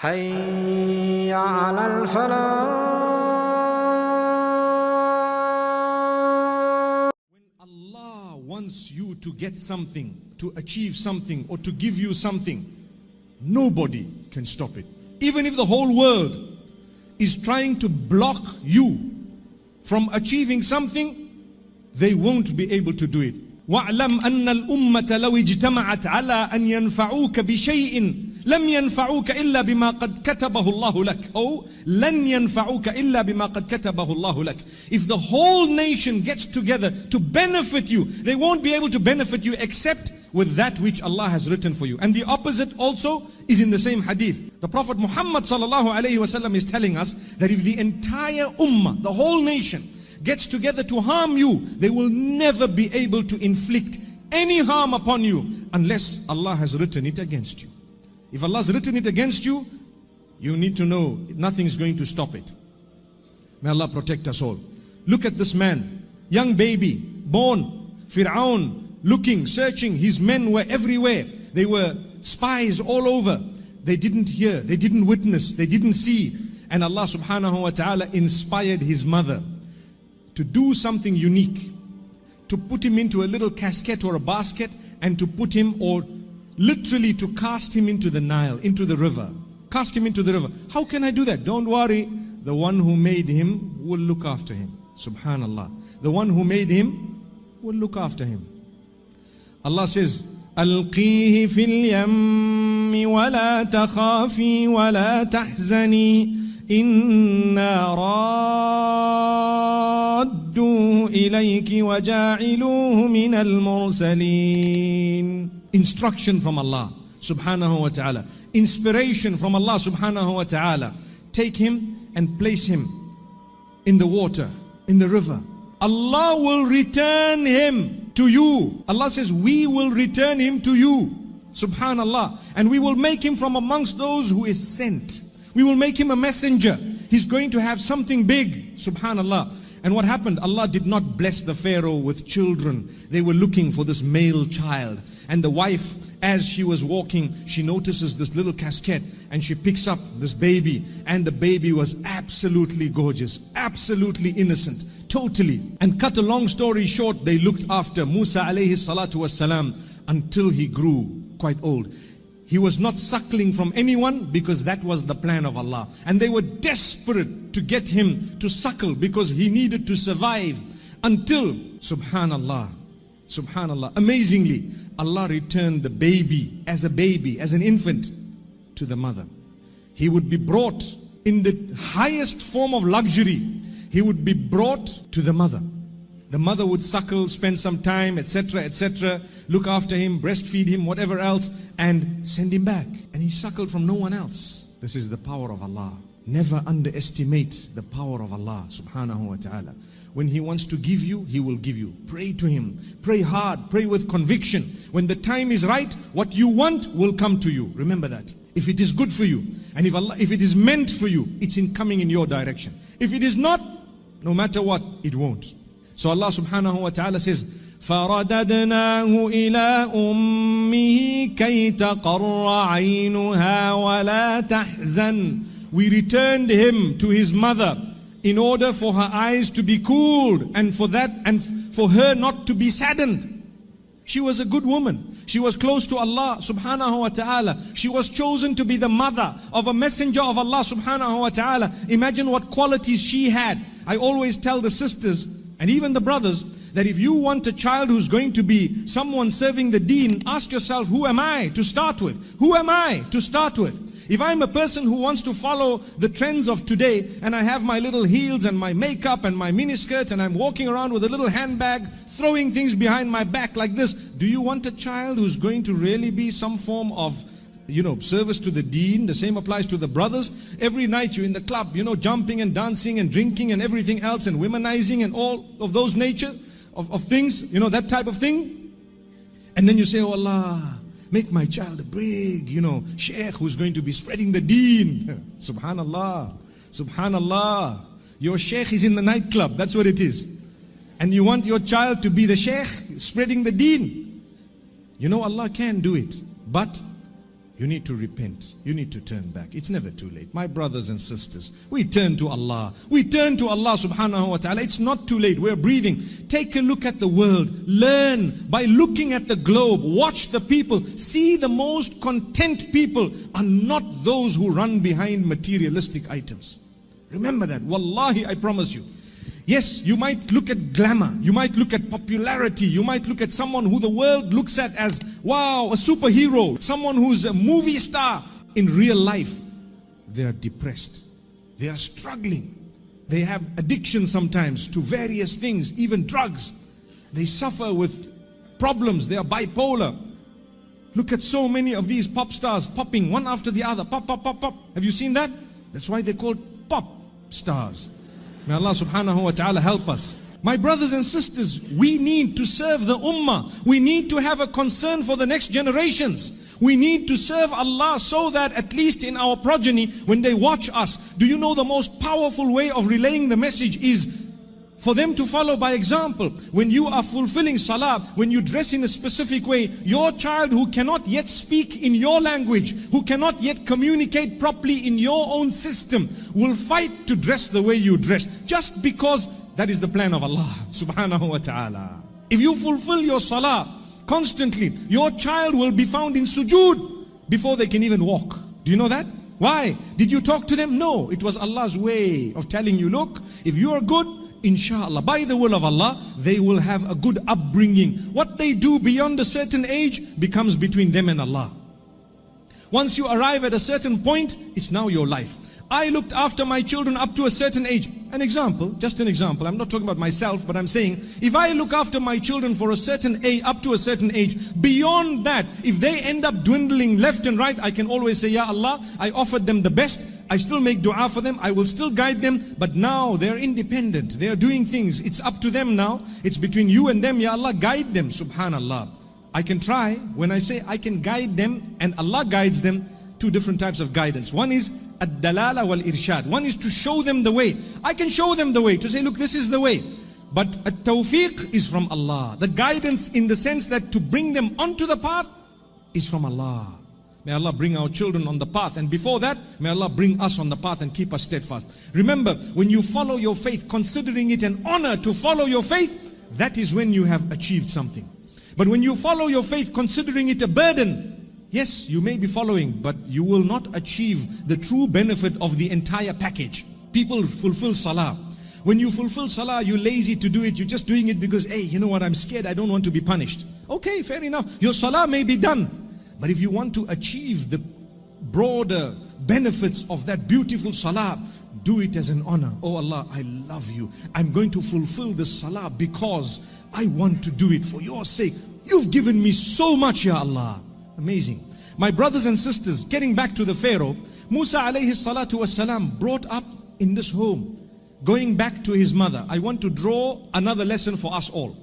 حي على الفلاح. When Allah wants you to get something, to achieve something, or to give you something, nobody can stop it. Even if the whole world is trying to block you from achieving something, they won't be able to do it. وَاعْلَمْ أَنَّ الْأُمَّةَ لَوْ اجْتَمَعَتْ عَلَىٰ أَنْ يَنْفَعُوكَ بِشَيْءٍ لَمْ يَنْفَعُوكَ إِلَّا بِمَا قَدْ كَتَبَهُ اللَّهُ لَكَ أو لَنْ يَنْفَعُوكَ إِلَّا بِمَا قَدْ كَتَبَهُ اللَّهُ لَكَ. If the whole nation gets together to benefit you, they won't be able to benefit you except with that which Allah has written for you. And the opposite also is in the same hadith. The Prophet Muhammad sallallahu alaihi wasallam is telling us that if the entire ummah, the whole nation, gets together to harm you, they will never be able to inflict any harm upon you unless Allah has written it against you. If Allah has written it against you, you need to know nothing is going to stop it. May Allah protect us all. Look at this man, young baby, born, Fir'aun, looking, searching. His men were everywhere. They were spies all over. They didn't hear, they didn't witness, they didn't see. And Allah subhanahu wa ta'ala inspired his mother to do something unique, to put him into a little casket or a basket, and to put him, or literally to cast him into the Nile, into the river. Cast him into the river. How can I do that? Don't worry, the one who made him will look after him. Subhanallah. The one who made him will look after him. Allah says, ألقيه في اليم ولا تخافي ولا تحزني إنا رادوه إليك وجاعلوه من المرسلين. Instruction from Allah subhanahu wa ta'ala. Inspiration from Allah subhanahu wa ta'ala. Take him and place him in the water, in the river. Allah will return him to you. Allah says, we will return him to you. Subhanallah. And we will make him from amongst those who is sent. We will make him a messenger. He's going to have something big. Subhanallah. And what happened? Allah did not bless the Pharaoh with children. They were looking for this male child. And the wife, as she was walking, she notices this little casket and she picks up this baby. And the baby was absolutely gorgeous, absolutely innocent, totally. And cut a long story short, they looked after Musa alayhi salatu wassalam until he grew quite old. He was not suckling from anyone because that was the plan of Allah. And they were desperate to get him to suckle because he needed to survive until, subhanallah, subhanallah, amazingly, Allah returned the baby, as an infant, to the mother. He would be brought in the highest form of luxury. He would be brought to the mother. The mother would suckle, spend some time, etc., etc., look after him, breastfeed him, whatever else, and send him back. And he suckled from no one else. This is the power of Allah. Never underestimate the power of Allah subhanahu wa ta'ala. When He wants to give you, He will give you. Pray to Him. Pray hard. Pray with conviction. When the time is right, what you want will come to you. Remember that. If it is good for you, and if it is meant for you, it's coming in your direction. If it is not, no matter what, it won't. So Allah subhanahu wa ta'ala says, فَرَدَدْنَاهُ إِلَىٰ أُمِّهِ كَيْ تَقَرَّ عَيْنُهَا وَلَا تَحْزَنْ. We returned him to his mother in order for her eyes to be cooled and for her not to be saddened. She was a good woman. She was close to Allah subhanahu wa ta'ala. She was chosen to be the mother of a messenger of Allah subhanahu wa ta'ala. Imagine what qualities she had. I always tell the sisters and even the brothers that if you want a child who's going to be someone serving the deen, ask yourself, who am I to start with? Who am I to start with? If I'm a person who wants to follow the trends of today and I have my little heels and my makeup and my miniskirt and I'm walking around with a little handbag, throwing things behind my back like this, do you want a child who's going to really be some form of service to the deen? The same applies to the brothers. Every night you're in the club, jumping and dancing and drinking and everything else and womanizing and all of those nature of things, that type of thing. And then you say, oh Allah, make my child a big, sheikh who's going to be spreading the deen. Subhanallah, subhanallah. Your sheikh is in the nightclub, that's what it is. And you want your child to be the sheikh spreading the deen. Allah can do it, but You need to repent. You need to turn back. It's never too late. My brothers and sisters, we turn to Allah. We turn to Allah subhanahu wa ta'ala. It's not too late. We're breathing. Take a look at the world. Learn by looking at the globe. Watch the people. See the most content people are not those who run behind materialistic items. Remember that. Wallahi, I promise you. Yes, you might look at glamour, you might look at popularity, you might look at someone who the world looks at as, wow, a superhero, someone who's a movie star. In real life, they are depressed, they are struggling, they have addiction sometimes to various things, even drugs. They suffer with problems, they are bipolar. Look at so many of these pop stars popping one after the other, pop, pop, pop, pop. Have you seen that? That's why they're called pop stars. May Allah subhanahu wa ta'ala help us. My brothers and sisters, we need to serve the ummah. We need to have a concern for the next generations. We need to serve Allah so that at least in our progeny, when they watch us, do you know the most powerful way of relaying the message is for them to follow by example. When you are fulfilling salah, when you dress in a specific way, your child who cannot yet speak in your language, who cannot yet communicate properly in your own system, will fight to dress the way you dress, just because that is the plan of Allah subhanahu wa ta'ala. If you fulfill your salah constantly, your child will be found in sujood before they can even walk. Do you know that? Why? Did you talk to them? No, it was Allah's way of telling you, look, if you are good, inshallah, by the will of Allah, they will have a good upbringing. What they do beyond a certain age becomes between them and Allah. Once you arrive at a certain point, it's now your life. I looked after my children up to a certain age. An example, just an example. I'm not talking about myself, but I'm saying, if I look after my children for a certain age, up to a certain age, beyond that, if they end up dwindling left and right, I can always say, Ya Allah, I offered them the best. I still make dua for them. I will still guide them. But now they're independent. They are doing things. It's up to them now. It's between you and them. Ya Allah, guide them. Subhanallah. I can try. When I say I can guide them and Allah guides them, two different types of guidance. One is ad-dalala wal-irshad. One is to show them the way. I can show them the way, to say, look, this is the way. But at-tawfiq is from Allah. The guidance in the sense that to bring them onto the path is from Allah. May Allah bring our children on the path. And before that, may Allah bring us on the path and keep us steadfast. Remember, when you follow your faith, considering it an honor to follow your faith, that is when you have achieved something. But when you follow your faith, considering it a burden, yes, you may be following, but you will not achieve the true benefit of the entire package. People fulfill salah. When you fulfill salah, you're lazy to do it. You're just doing it because, hey, you know what, I'm scared. I don't want to be punished. Okay, fair enough. Your salah may be done. But if you want to achieve the broader benefits of that beautiful salah, do it as an honor. Oh Allah, I love you. I'm going to fulfill this salah because I want to do it for your sake. You've given me so much, Ya Allah. Amazing. My brothers and sisters, getting back to the Pharaoh, Musa alayhi salatu wasalam brought up in this home, going back to his mother. I want to draw another lesson for us all.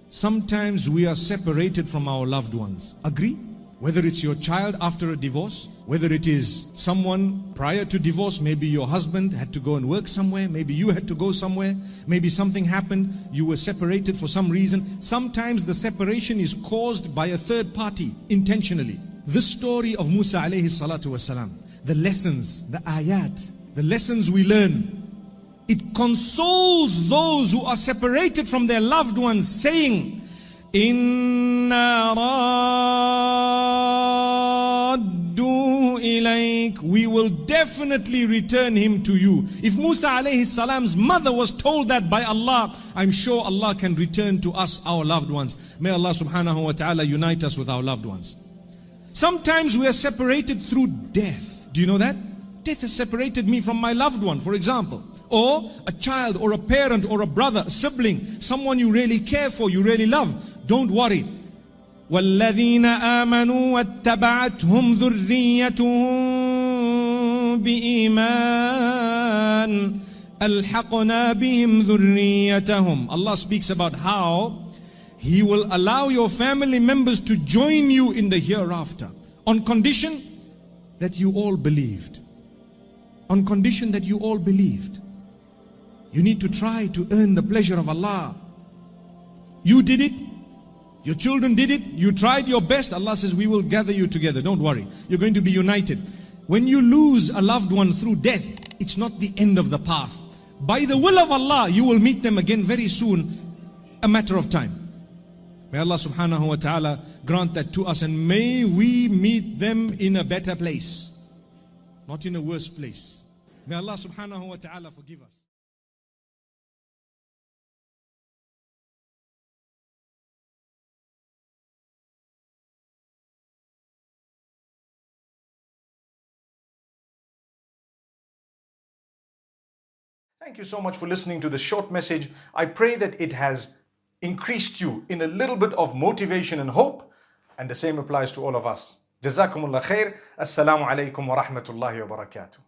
Sometimes we are separated from our loved ones. Agree? Whether it's your child after a divorce, whether it is someone prior to divorce, maybe your husband had to go and work somewhere, maybe you had to go somewhere, maybe something happened, you were separated for some reason. Sometimes the separation is caused by a third party, intentionally. This story of Musa alayhi salatu wasalam, the lessons, the ayat, the lessons we learn, it consoles those who are separated from their loved ones, saying, Inna raddu ilayk, we will definitely return him to you. If Musa alayhi salam's mother was told that by Allah, I'm sure Allah can return to us our loved ones. May Allah subhanahu wa ta'ala unite us with our loved ones. Sometimes we are separated through death. Do you know that? Death has separated me from my loved one, for example. Or a child or a parent or a brother, a sibling, someone you really care for, you really love. Don't worry. وَالَّذِينَ آمَنُوا وَاتَّبَعَتْهُمْ ذُرِّيَّتُهُم بِإِيمَانٍ أَلْحَقْنَا بِهِمْ ذُرِّيَّتَهُمْ. Allah speaks about how He will allow your family members to join you in the hereafter, on condition that you all believed. On condition that you all believed. You need to try to earn the pleasure of Allah. You did it, Your children did it, you tried your best. Allah says, we will gather you together. Don't worry. You're going to be united. When you lose a loved one through death, it's not the end of the path. By the will of Allah, you will meet them again very soon, a matter of time. May Allah subhanahu wa ta'ala grant that to us, and may we meet them in a better place, not in a worse place. May Allah subhanahu wa ta'ala forgive us. Thank you so much for listening to this short message. I pray that it has increased you in a little bit of motivation and hope, and the same applies to all of us. Jazakumullah khair. Assalamu alaikum wa rahmatullahi wa barakatuh.